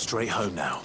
straight home now.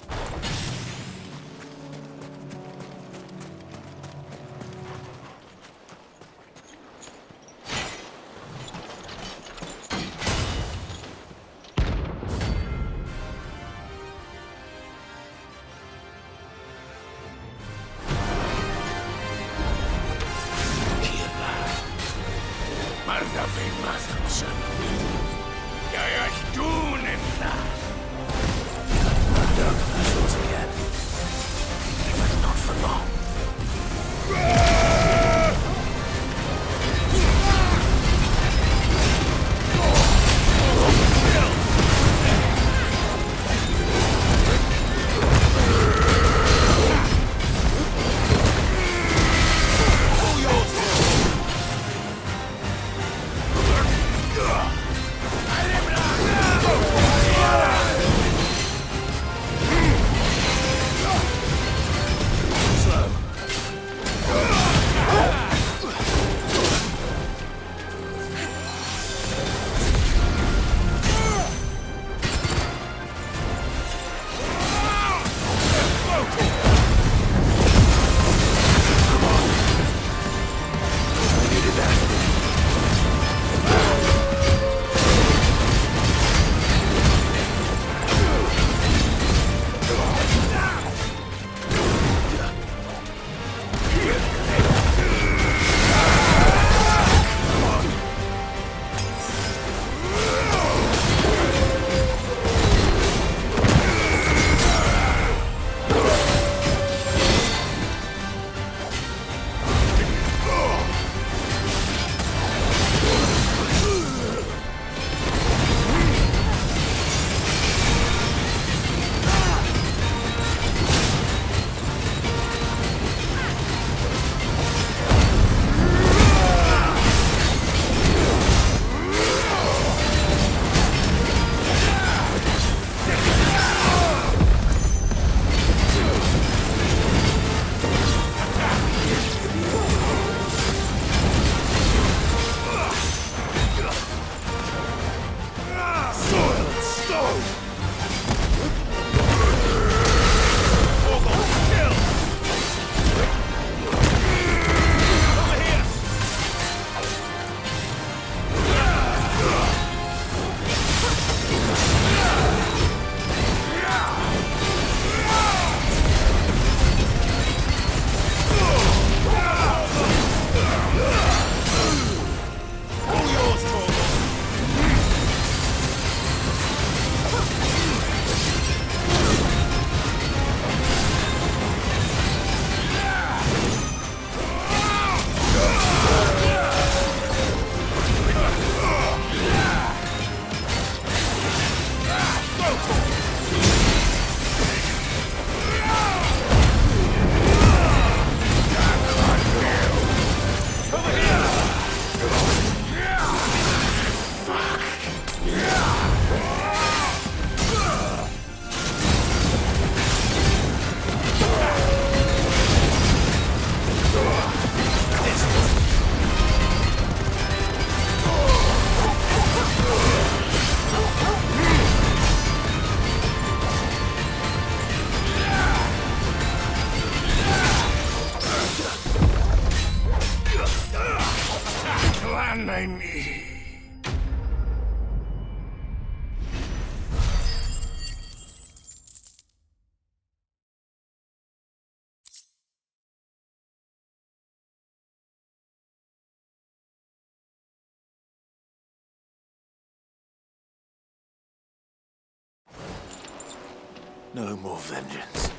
No more vengeance.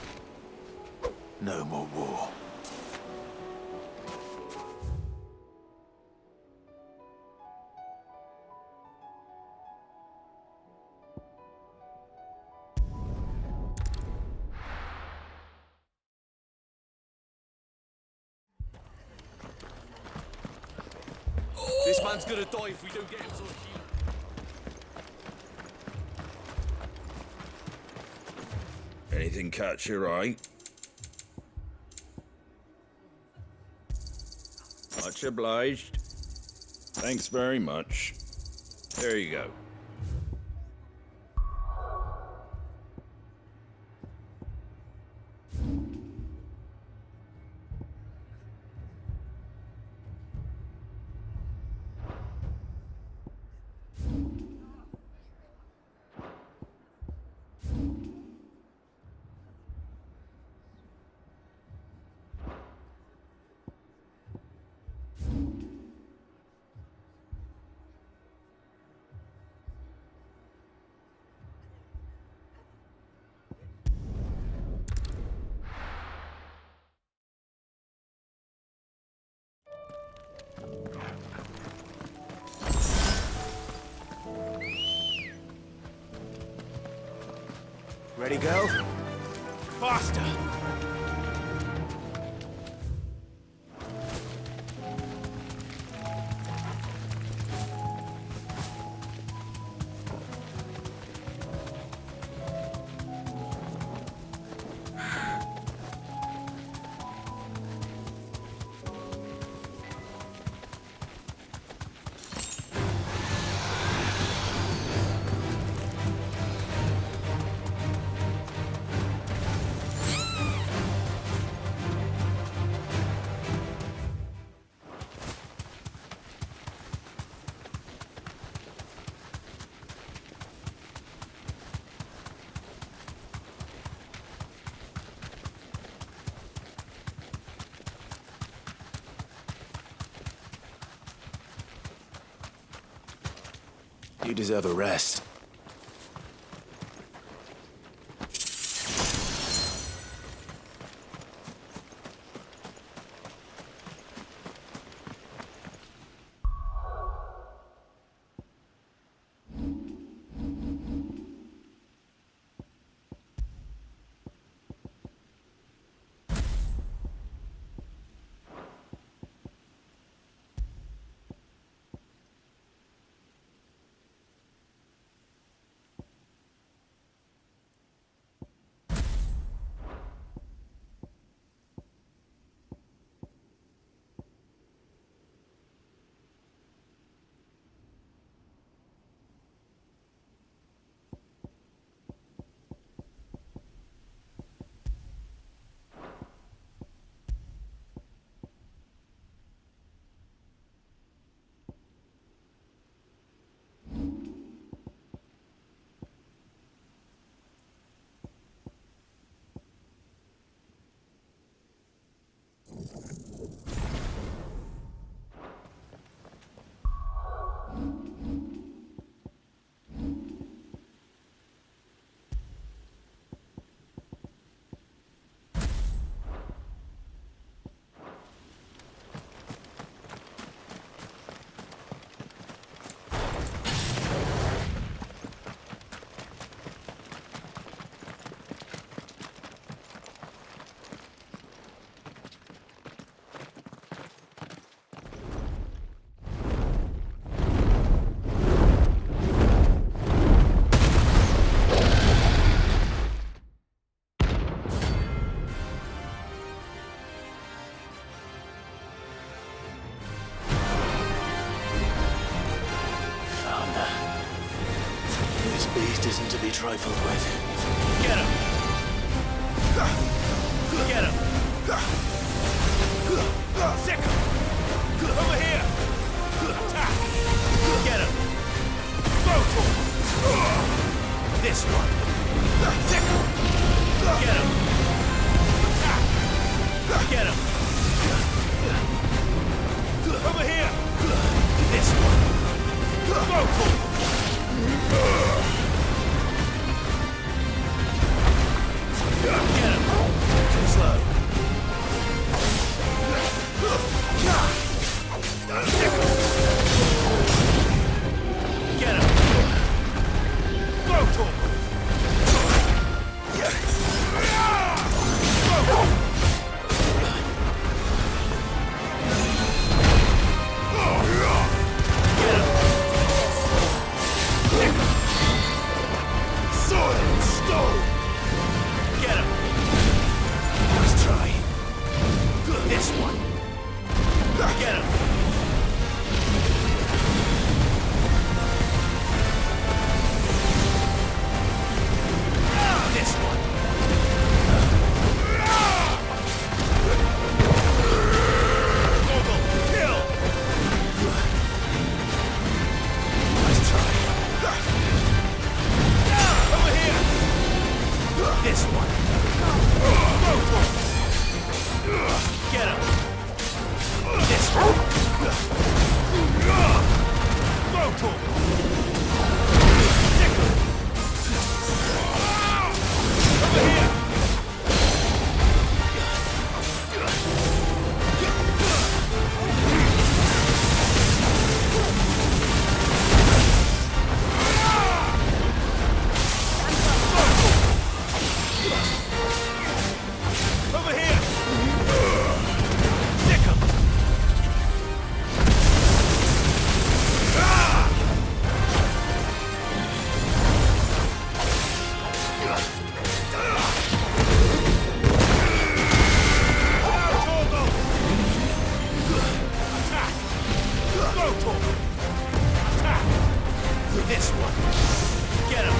No more war. This man's gonna die if we don't get him to the healer. Anything catch your eye? Much obliged. Thanks very much. There you go. Ready, go? Faster! You deserve a rest. Beast isn't to be trifled with. Get him! Get him! Sick him! Over here! Attack! Get him! Go for him! This one! Sick him! Get him! Attack! Get him! Over here! This one! Go for him! Get him! Too slow. Get him! Go to him! This one. Get him.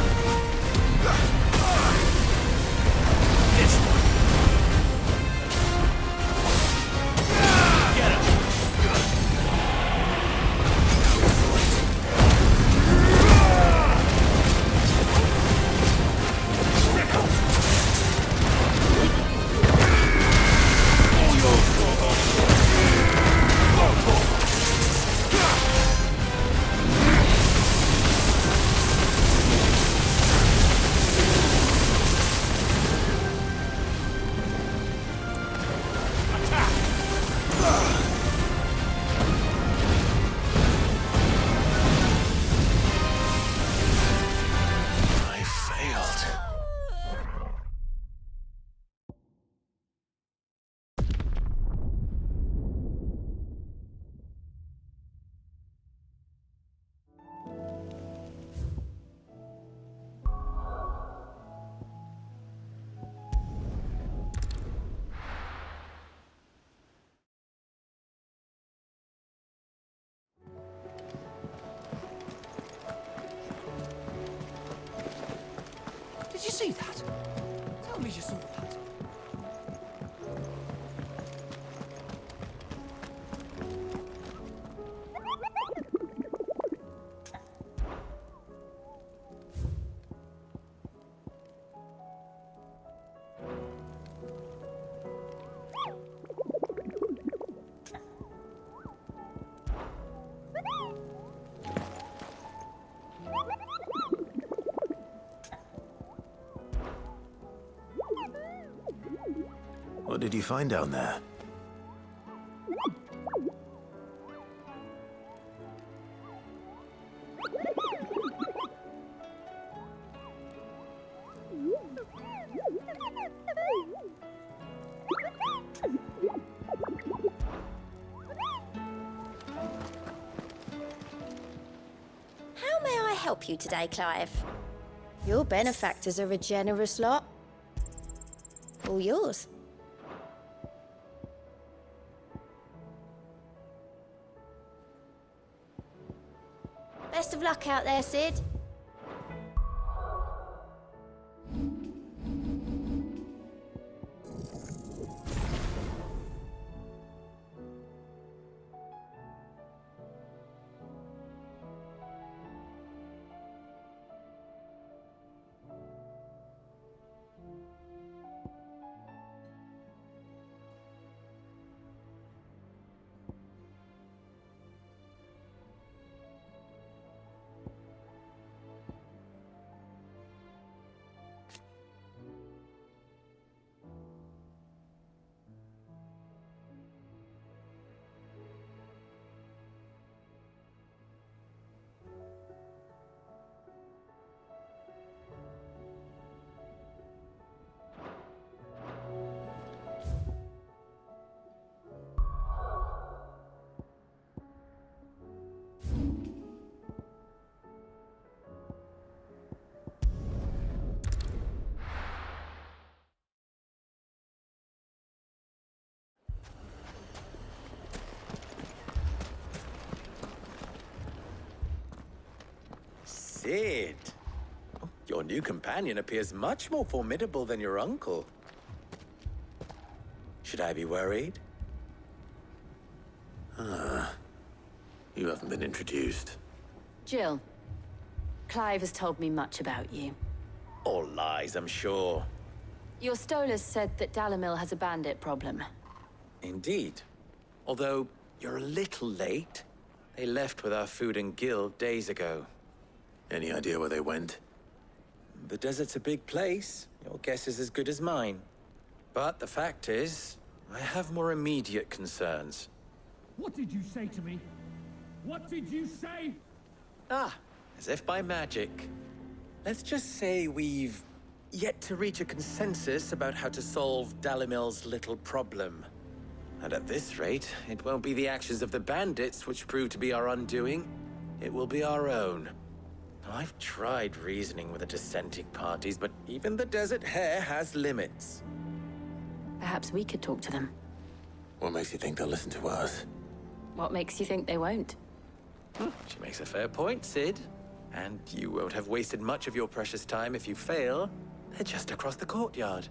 This one. Get him. I failed. Did you see that? Tell me you saw that. What did you find down there? How may I help you today, Clive? Your benefactors are a generous lot. All yours. Best of luck out there, Sid. Sid, your new companion appears much more formidable than your uncle. Should I be worried? You haven't been introduced. Jill, Clive has told me much about you. All lies, I'm sure. Your Stolas said that Dalamil has a bandit problem. Indeed. Although, you're a little late. They left with our food and guild days ago. Any idea where they went? The desert's a big place. Your guess is as good as mine. But the fact is, I have more immediate concerns. What did you say to me? What did you say? Ah, as if by magic. Let's just say we've yet to reach a consensus about how to solve Dalamil's little problem. And at this rate, it won't be the actions of the bandits which prove to be our undoing. It will be our own. I've tried reasoning with the dissenting parties, but even the Desert Hare has limits. Perhaps we could talk to them. What makes you think they'll listen to us? What makes you think they won't? She makes a fair point, Sid. And you won't have wasted much of your precious time if you fail. They're just across the courtyard.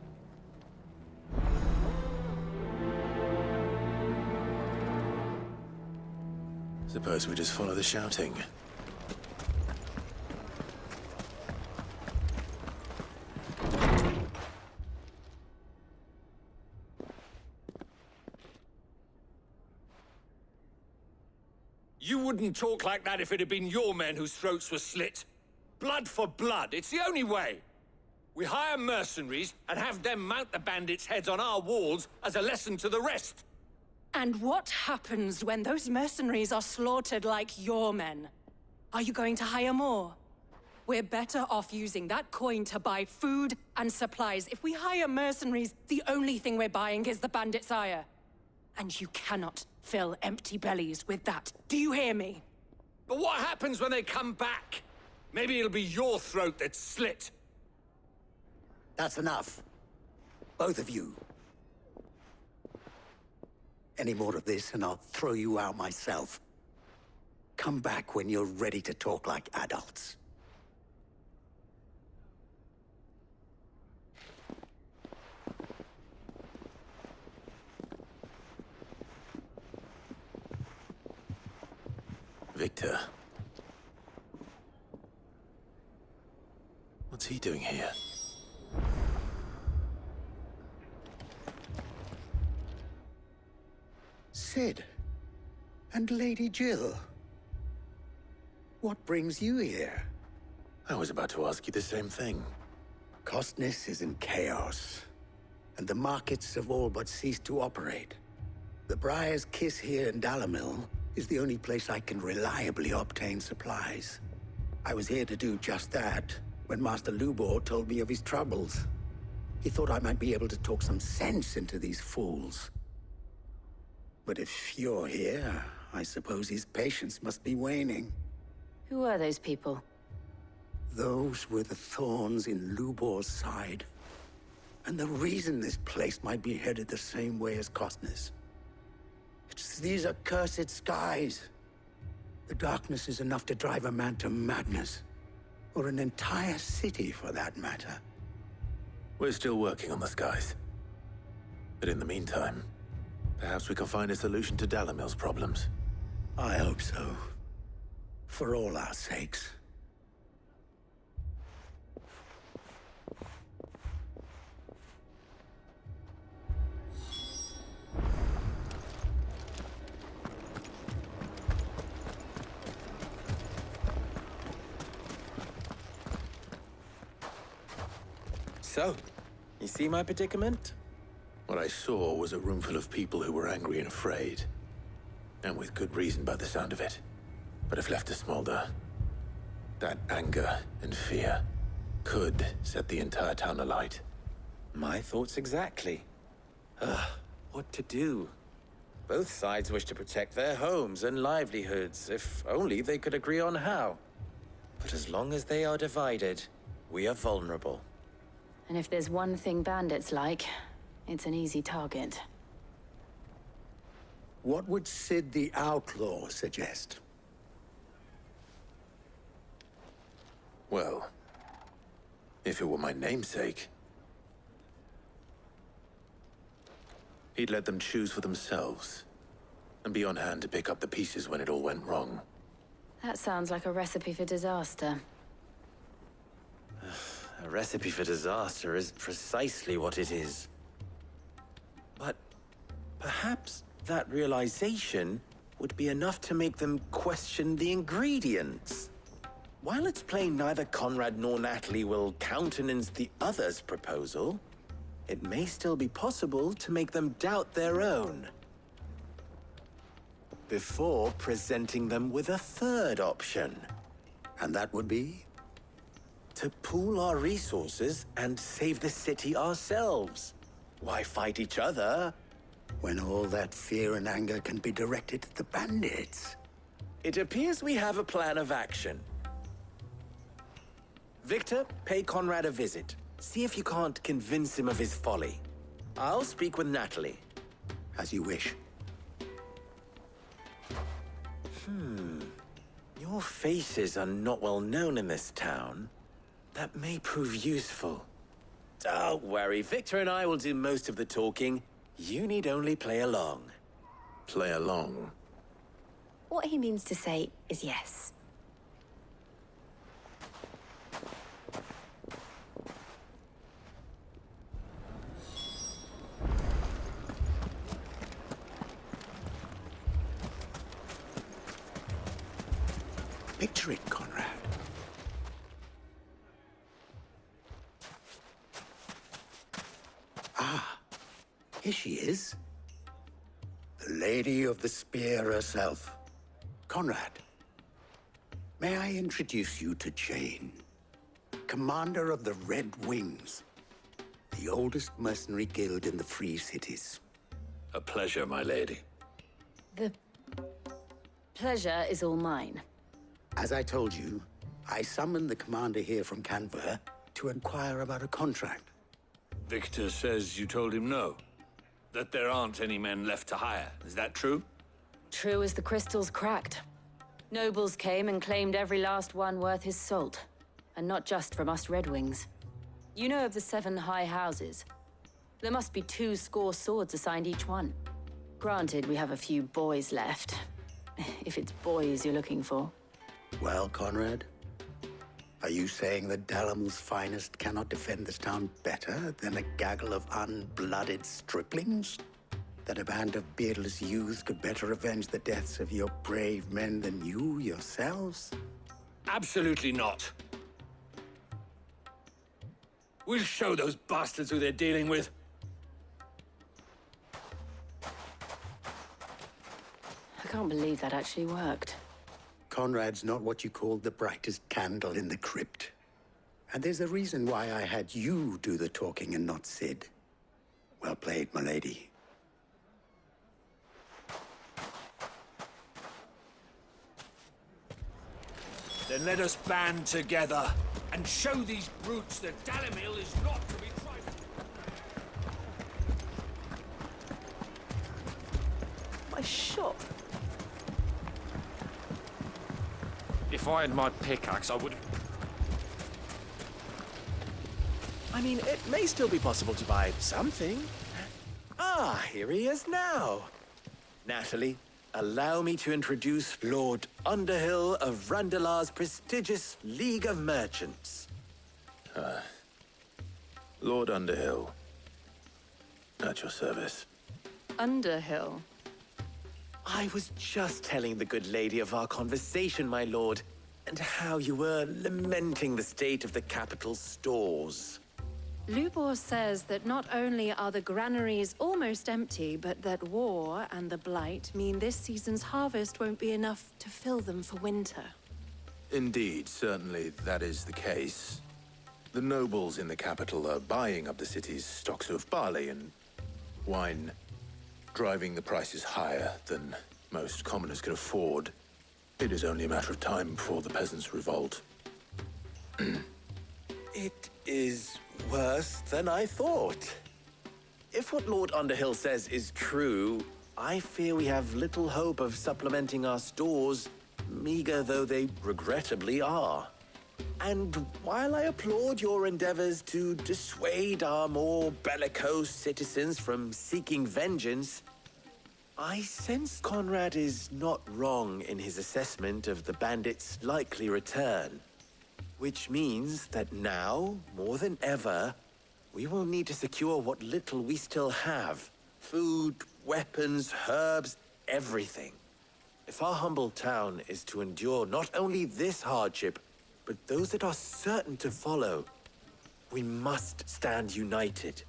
Suppose we just follow the shouting. You wouldn't talk like that if it had been your men whose throats were slit. Blood for blood, it's the only way. We hire mercenaries and have them mount the bandits' heads on our walls as a lesson to the rest. And what happens when those mercenaries are slaughtered like your men? Are you going to hire more? We're better off using that coin to buy food and supplies. If we hire mercenaries, the only thing we're buying is the bandits' ire. And you cannot fill empty bellies with that. Do you hear me? But what happens when they come back? Maybe it'll be your throat that's slit. That's enough. Both of you. Any more of this and I'll throw you out myself. Come back when you're ready to talk like adults. Victor. What's he doing here? Sid. And Lady Jill. What brings you here? I was about to ask you the same thing. Costness is in chaos, and the markets have all but ceased to operate. The Briar's Kiss here in Dalimil is the only place I can reliably obtain supplies. I was here to do just that when Master Lubor told me of his troubles. He thought I might be able to talk some sense into these fools. But if you're here, I suppose his patience must be waning. Who are those people? Those were the thorns in Lubor's side. And the reason this place might be headed the same way as Costness. It's these accursed skies. The darkness is enough to drive a man to madness. Or an entire city, for that matter. We're still working on the skies. But in the meantime, perhaps we can find a solution to Dalimil's problems. I hope so. For all our sakes. So, you see my predicament? What I saw was a room full of people who were angry and afraid. And with good reason by the sound of it. But if left to smolder, that anger and fear could set the entire town alight. My thoughts exactly. What to do? Both sides wish to protect their homes and livelihoods, if only they could agree on how. But as long as they are divided, we are vulnerable. And if there's one thing bandits like, it's an easy target. What would Sid the Outlaw suggest? Well, if it were my namesake, he'd let them choose for themselves and be on hand to pick up the pieces when it all went wrong. That sounds like a recipe for disaster. A recipe for disaster is precisely what it is. But perhaps that realization would be enough to make them question the ingredients. While it's plain neither Conrad nor Natalie will countenance the other's proposal, it may still be possible to make them doubt their own. Before presenting them with a third option. And that would be? To pool our resources and save the city ourselves. Why fight each other? When all that fear and anger can be directed at the bandits. It appears we have a plan of action. Victor, pay Conrad a visit. See if you can't convince him of his folly. I'll speak with Natalie. As you wish. Your faces are not well known in this town. That may prove useful. Don't worry, Victor and I will do most of the talking. You need only play along. Play along. What he means to say is yes. Picture it, Conrad. Ah, here she is. The Lady of the Spear herself. Conrad, may I introduce you to Jane, commander of the Red Wings, the oldest mercenary guild in the Free Cities. A pleasure, my lady. The pleasure is all mine. As I told you, I summoned the commander here from Canver to inquire about a contract. Victor says you told him no. That there aren't any men left to hire. Is that true? True as the crystals cracked. Nobles came and claimed every last one worth his salt. And not just from us Red Wings. You know of the 7 high houses. There must be 2 swords assigned each one. Granted, we have a few boys left. If it's boys you're looking for. Well, Conrad, are you saying that Dalamil's finest cannot defend this town better than a gaggle of unblooded striplings? That a band of beardless youths could better avenge the deaths of your brave men than you yourselves? Absolutely not. We'll show those bastards who they're dealing with. I can't believe that actually worked. Conrad's not what you called the brightest candle in the crypt. And there's a reason why I had you do the talking and not Sid. Well played, my lady. Then let us band together and show these brutes that Dalimil is not to be trifled. My shop. If I had my pickaxe, I would... I mean, it may still be possible to buy something. Ah, here he is now. Natalie, allow me to introduce Lord Underhill of Randalar's prestigious League of Merchants. Lord Underhill. At your service. Underhill. I was just telling the good lady of our conversation, my lord, and how you were lamenting the state of the capital's stores. Lubor says that not only are the granaries almost empty, but that war and the Blight mean this season's harvest won't be enough to fill them for winter. Indeed, certainly that is the case. The nobles in the capital are buying up the city's stocks of barley and wine, driving the prices higher than most commoners can afford. It is only a matter of time before the peasants revolt. It is worse than I thought. If what Lord Underhill says is true, I fear we have little hope of supplementing our stores, meager though they regrettably are. And while I applaud your endeavors to dissuade our more bellicose citizens from seeking vengeance, I sense Conrad is not wrong in his assessment of the bandits' likely return. Which means that now, more than ever, we will need to secure what little we still have. Food, weapons, herbs, everything. If our humble town is to endure not only this hardship, but those that are certain to follow, we must stand united.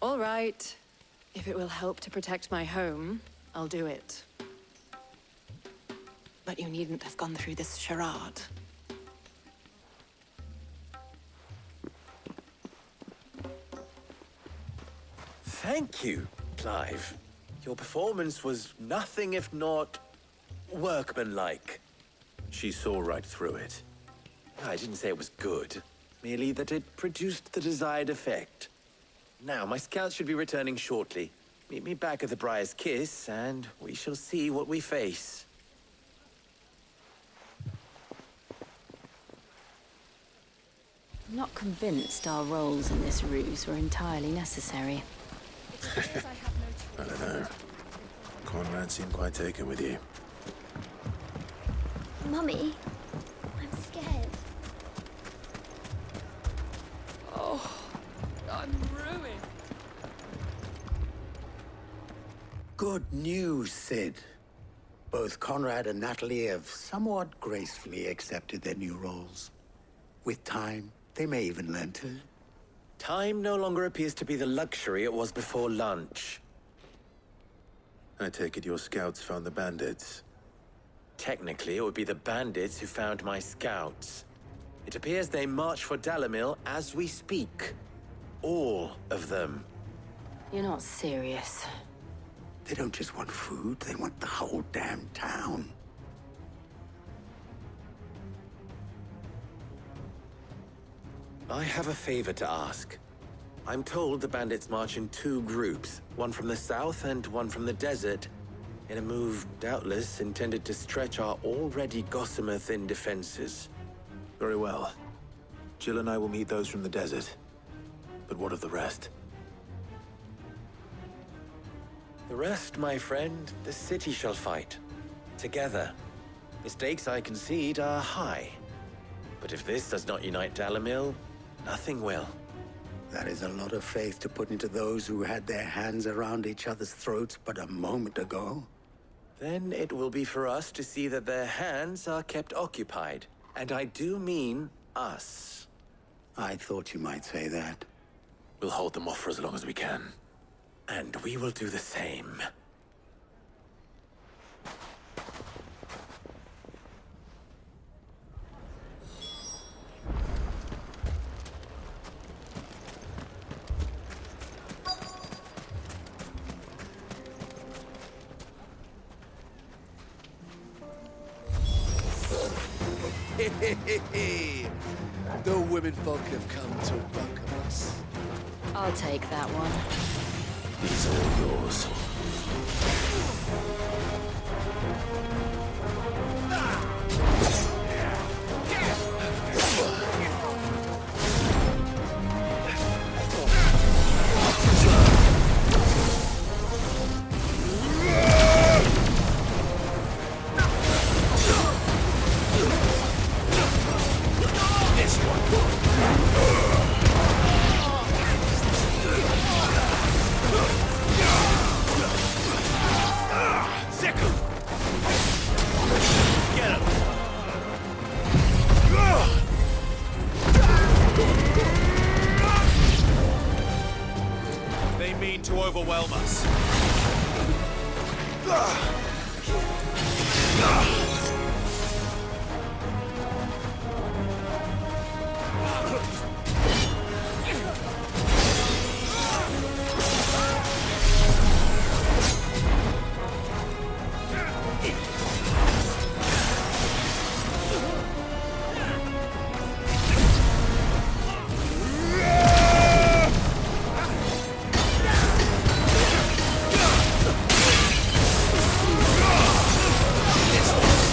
All right. If it will help to protect my home, I'll do it. But you needn't have gone through this charade. Thank you, Clive. Your performance was nothing if not workmanlike. She saw right through it. I didn't say it was good, merely that it produced the desired effect. Now, my scouts should be returning shortly. Meet me back at the Briar's Kiss, and we shall see what we face. I'm not convinced our roles in this ruse were entirely necessary. I don't know. Conrad seemed quite taken with you. Mummy, I'm scared. Oh, I'm ruined. Good news, Sid. Both Conrad and Natalie have somewhat gracefully accepted their new roles. With time, they may even learn to. Time no longer appears to be the luxury it was before lunch. I take it your scouts found the bandits. Technically, it would be the bandits who found my scouts. It appears they march for Dalimil as we speak. All of them. You're not serious. They don't just want food, they want the whole damn town. I have a favor to ask. I'm told the bandits march in two groups, one from the south and one from the desert, in a move doubtless intended to stretch our already gossamer-thin defenses. Very well. Jill and I will meet those from the desert. But what of the rest? The rest, my friend, the city shall fight. Together. The stakes, I concede, are high. But if this does not unite Dalimil, nothing will. That is a lot of faith to put into those who had their hands around each other's throats but a moment ago. Then it will be for us to see that their hands are kept occupied. And I do mean us. I thought you might say that. We'll hold them off for as long as we can. And we will do the same. The women folk have come to welcome us. I'll take that one. These are all yours. They mean to overwhelm us. This one.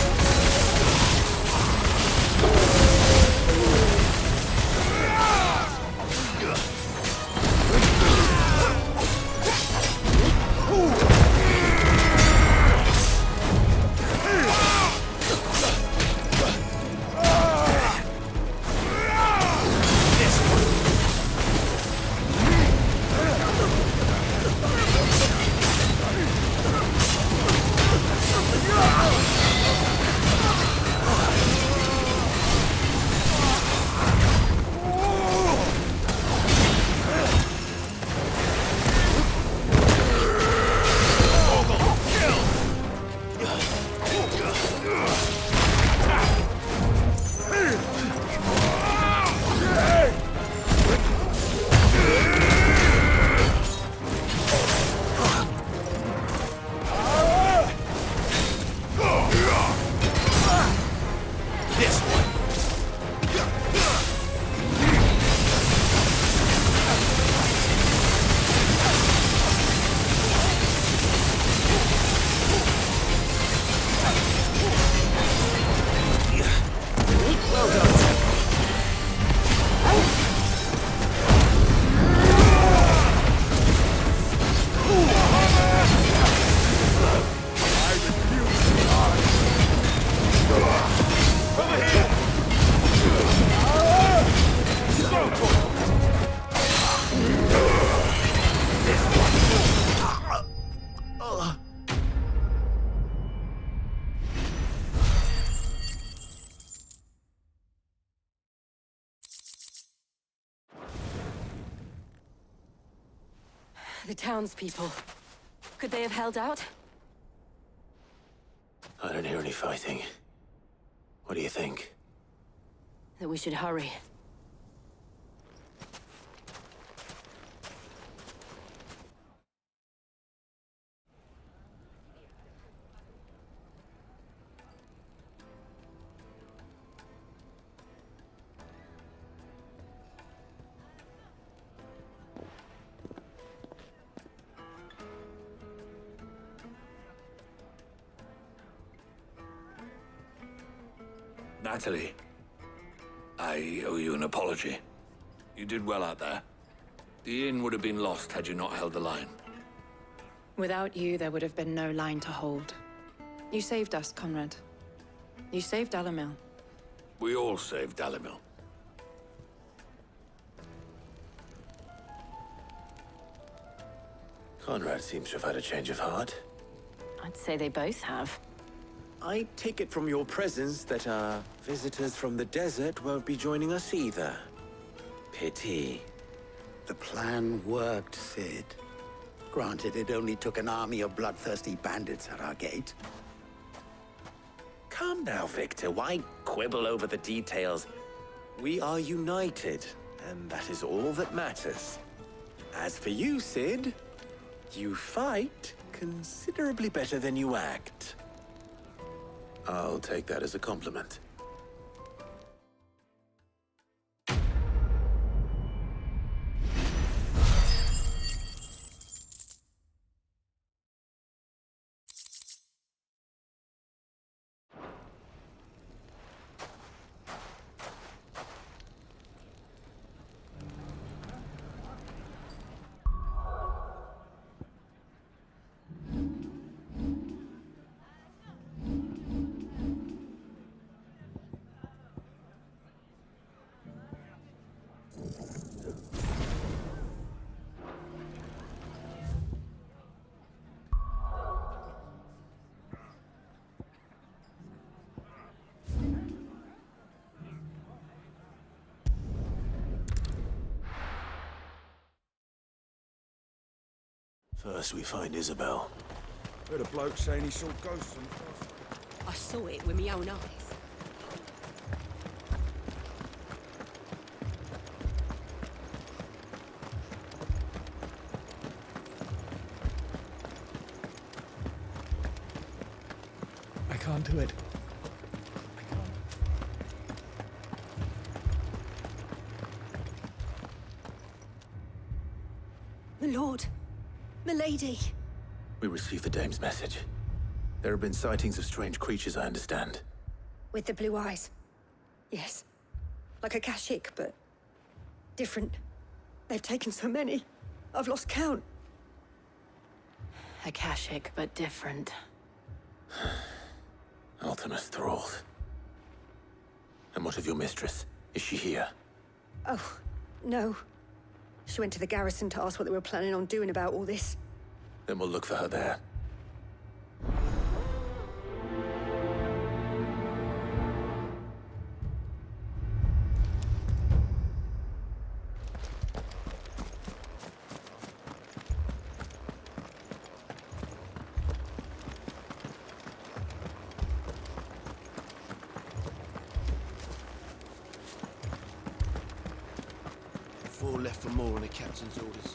The townspeople. Could they have held out? I don't hear any fighting. What do you think? That we should hurry. Natalie, I owe you an apology. You did well out there. The inn would have been lost had you not held the line. Without you, there would have been no line to hold. You saved us, Conrad. You saved Dalimil. We all saved Dalimil. Conrad seems to have had a change of heart. I'd say they both have. I take it from your presence that our visitors from the desert won't be joining us either. Pity. The plan worked, Sid. Granted, it only took an army of bloodthirsty bandits at our gate. Calm now, Victor. Why quibble over the details? We are united, and that is all that matters. As for you, Sid, you fight considerably better than you act. I'll take that as a compliment. First we find Isabel. Heard a bloke saying he saw ghosts on I saw it with my own eyes. I can't do it. My lord. Milady. We received the dame's message. There have been sightings of strange creatures, I understand. With the blue eyes. Yes. Like a Kashik, but different. They've taken so many. I've lost count. Akashic, but different. Ultimus thralls. And what of your mistress? Is she here? Oh, no. She went to the garrison to ask what they were planning on doing about all this. Then we'll look for her there. Four left for more on the captain's orders.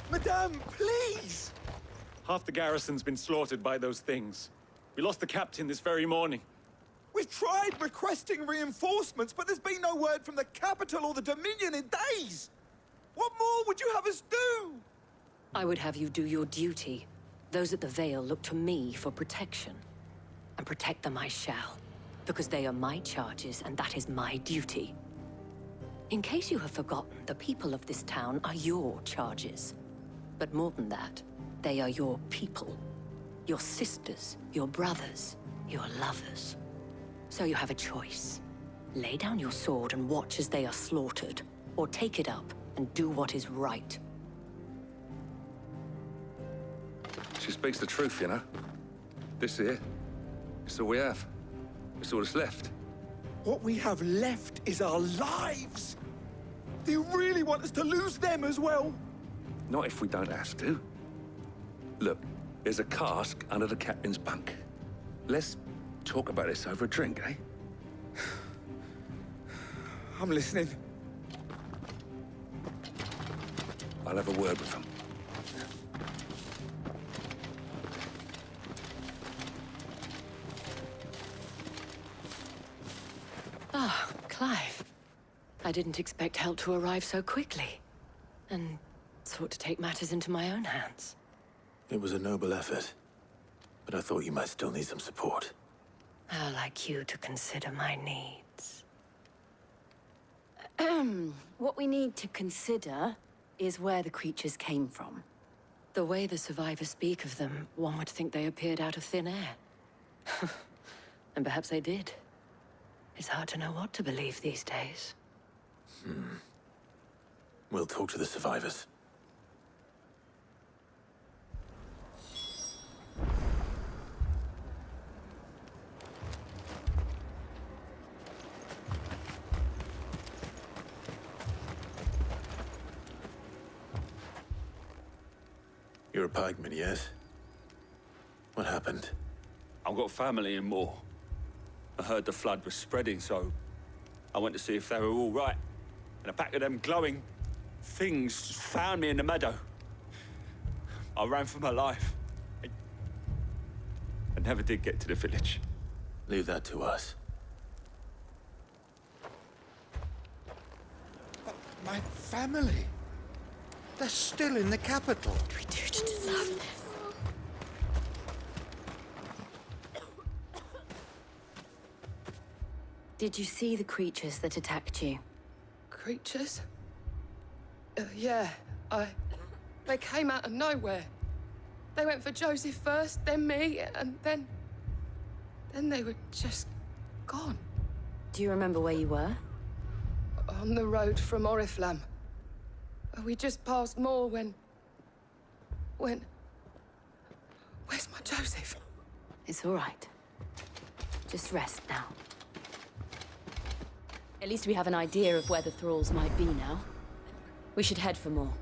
Madame, please! Half the garrison's been slaughtered by those things. We lost the captain this very morning. We've tried requesting reinforcements, but there's been no word from the capital or the Dominion in days! What more would you have us do? I would have you do your duty. Those at the Vale look to me for protection. And protect them I shall. Because they are my charges, and that is my duty. In case you have forgotten, the people of this town are your charges. But more than that, they are your people. Your sisters, your brothers, your lovers. So you have a choice. Lay down your sword and watch as they are slaughtered, or take it up and do what is right. She speaks the truth, you know. This here, It's all we have. It's all that's left. What we have left is our lives! Do you really want us to lose them as well? Not if we don't have to. Look, there's a cask under the captain's bunk. Let's talk about this over a drink, eh? I'm listening. I'll have a word with them. Ah, Clive. I didn't expect help to arrive so quickly. And sought to take matters into my own hands. It was a noble effort, but I thought you might still need some support. I'd like you to consider my needs. What we need to consider is where the creatures came from. The way the survivors speak of them, one would think they appeared out of thin air. And perhaps they did. It's hard to know what to believe these days. We'll talk to the survivors. You're a pikeman, yes? What happened? I've got family in Moor. I heard the flood was spreading, so I went to see if they were all right. And a pack of them glowing things found me in the meadow. I ran for my life. I never did get to the village. Leave that to us. But my family... They're still in the capital. What do we do to deserve this? Did you see the creatures that attacked you? Creatures? Yeah, They came out of nowhere. They went for Joseph first, then me, and then they were just gone. Do you remember where you were? On the road from Oriflamme. We just passed Moor when... Where's my Joseph? It's all right. Just rest now. At least we have an idea of where the thralls might be now. We should head for more.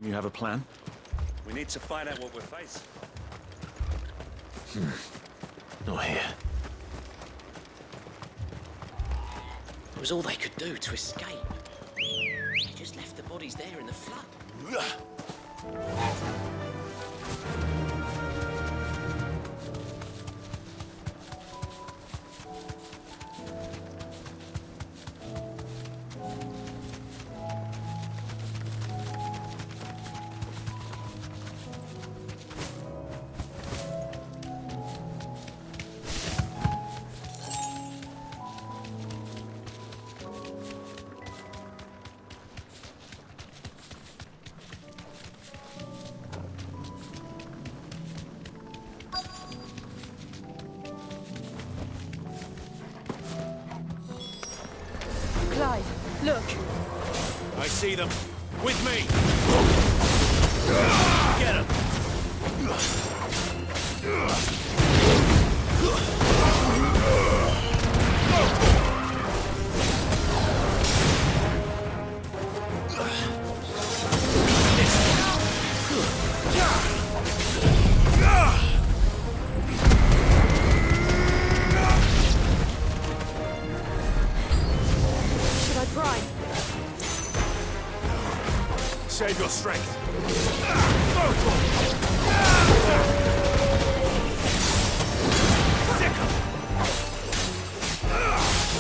You have a plan? We need to find out what we're facing. Not here. It was all they could do to escape. They just left the bodies there in the flood. Clive, look. I see them. With me. Get them. Should I try? Save your strength.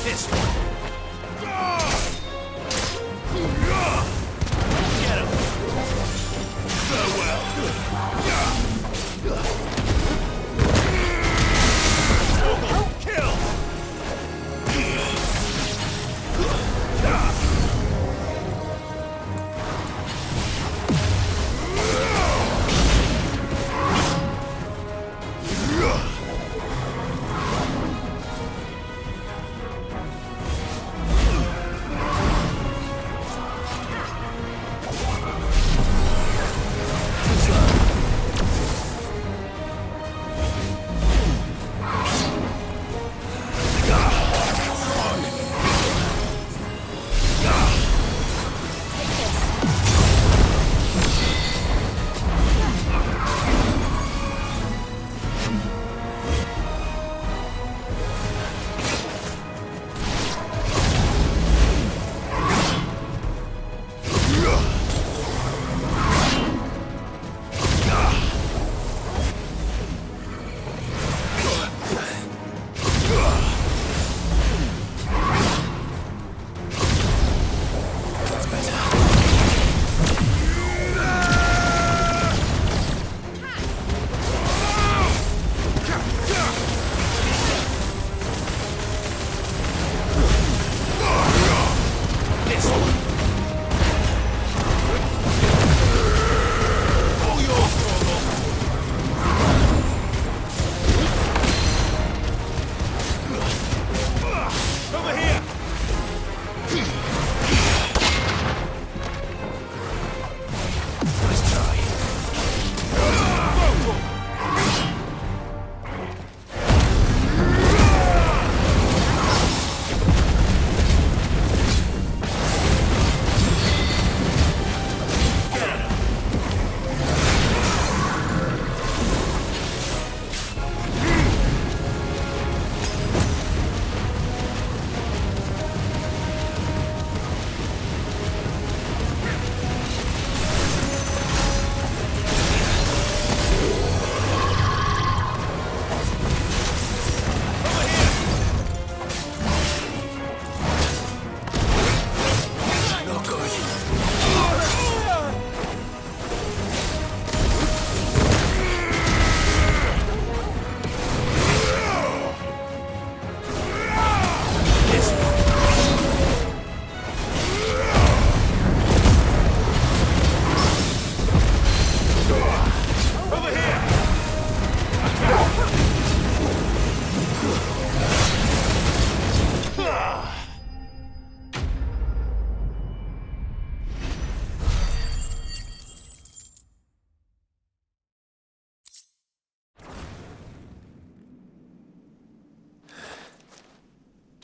This one. Get him. Farewell. Kill.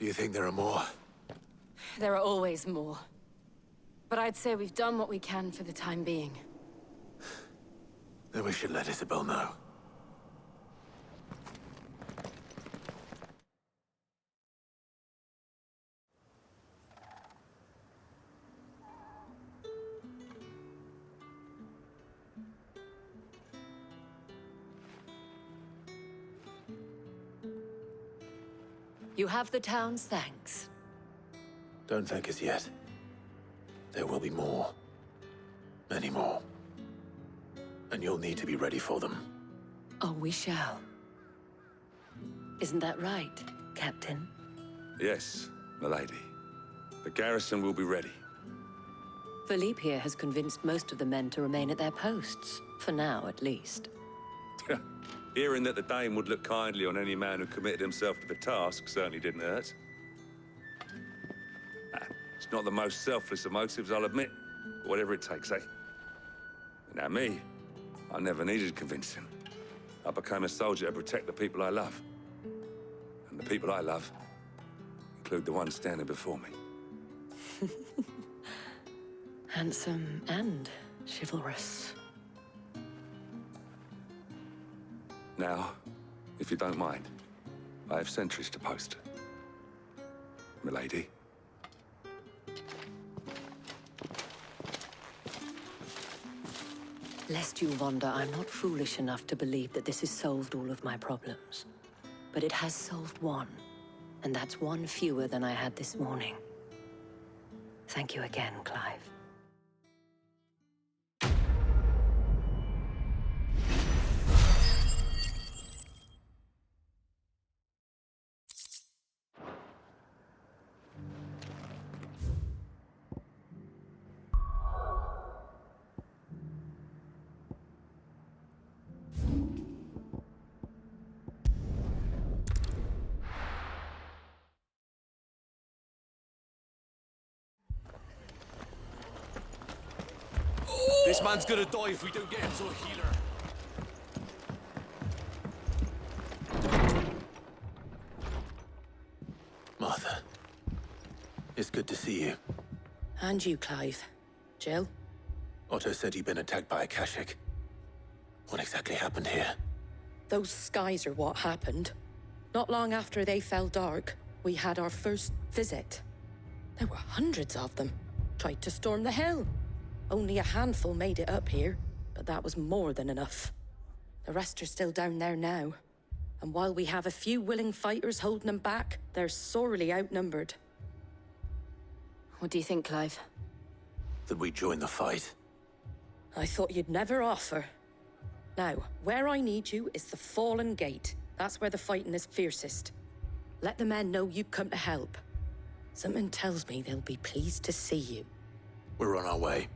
Do you think there are more? There are always more. But I'd say we've done what we can for the time being. Then we should let Isabel know. You have the town's thanks. Don't thank us yet. There will be more. Many more. And you'll need to be ready for them. Oh, we shall. Isn't that right, Captain? Yes, milady. The garrison will be ready. Philippe here has convinced most of the men to remain at their posts. For now, at least. Hearing that the Dane would look kindly on any man who committed himself to the task certainly didn't hurt. It's not the most selfless of motives, I'll admit. But whatever it takes, eh? Now me, I never needed convincing. I became a soldier to protect the people I love. And the people I love include the ones standing before me. Handsome and chivalrous. Now, if you don't mind, I have sentries to post. Milady. Lest you wonder, I'm not foolish enough to believe that this has solved all of my problems. But it has solved one, and that's one fewer than I had this morning. Thank you again, Clive. This man's gonna die if we don't get him to a healer. Martha. It's good to see you. And you, Clive. Jill? Otto said you'd been attacked by a Kashik. What exactly happened here? Those skies are what happened. Not long after they fell dark, we had our first visit. There were hundreds of them. Tried to storm the hill. Only a handful made it up here, but that was more than enough. The rest are still down there now. And while we have a few willing fighters holding them back, they're sorely outnumbered. What do you think, Clive? That we join the fight? I thought you'd never offer. Now, where I need you is the Fallen Gate. That's where the fighting is fiercest. Let the men know you come to help. Something tells me they'll be pleased to see you. We're on our way.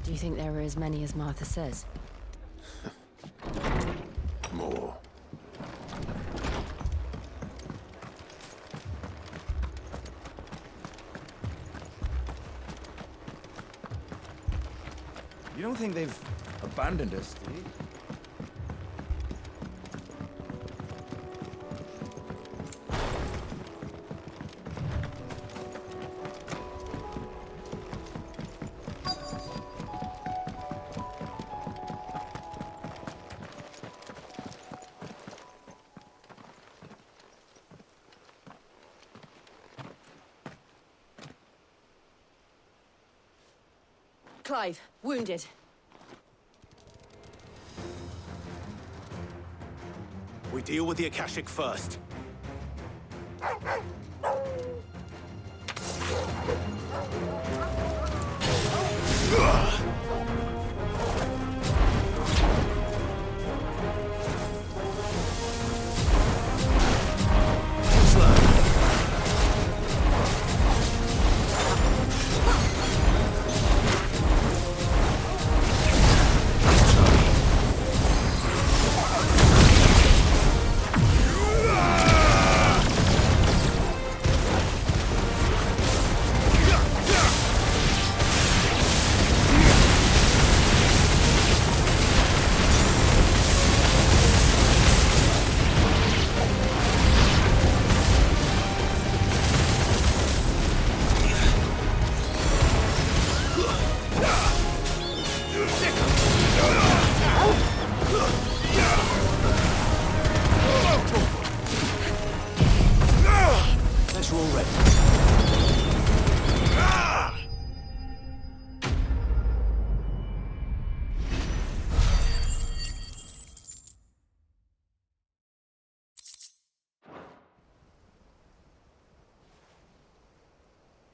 Do you think there are as many as Martha says? More. You don't think they've abandoned us, do you? Clive, wounded. We deal with the Akashic first.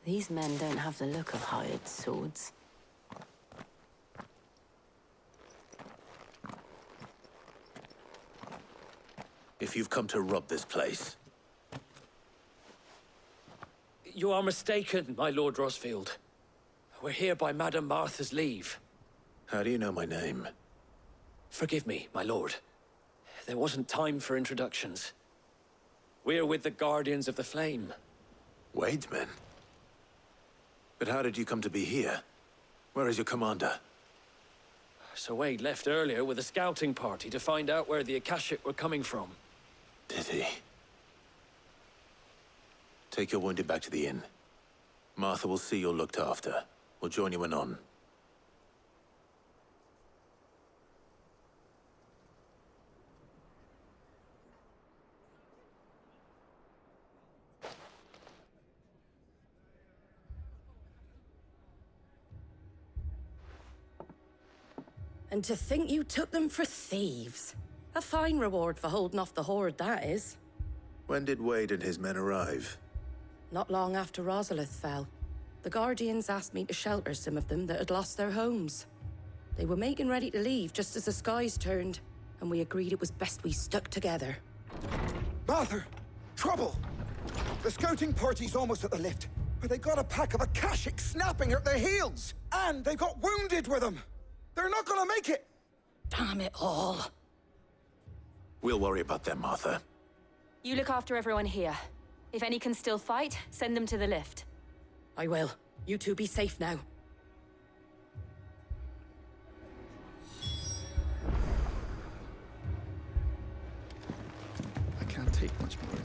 These men don't have the look of hired swords. If you've come to rob this place, You are mistaken, my Lord Rosfield. We're here by Madame Martha's leave. how do you know my name? Forgive me, my lord. There wasn't time for introductions. We're with the Guardians of the Flame. Wade's men? But how did you come to be here? Where is your commander? Sir Wade left earlier with a scouting party to find out where the Akashic were coming from. Did he? Take your wounded back to the inn. Martha will see you're looked after. We'll join you anon. And to think you took them for thieves. A fine reward for holding off the horde, that is. When did Wade and his men arrive? Not long after Rosalith fell. The Guardians asked me to shelter some of them that had lost their homes. They were making ready to leave just as the skies turned, and we agreed it was best we stuck together. Martha! Trouble! The scouting party's almost at the lift, but they got a pack of Akashic snapping at their heels! And they got wounded with them! They're not gonna make it! Damn it all. We'll worry about them, Martha. You look after everyone here. If any can still fight, send them to the lift. I will. You two be safe now. I can't take much more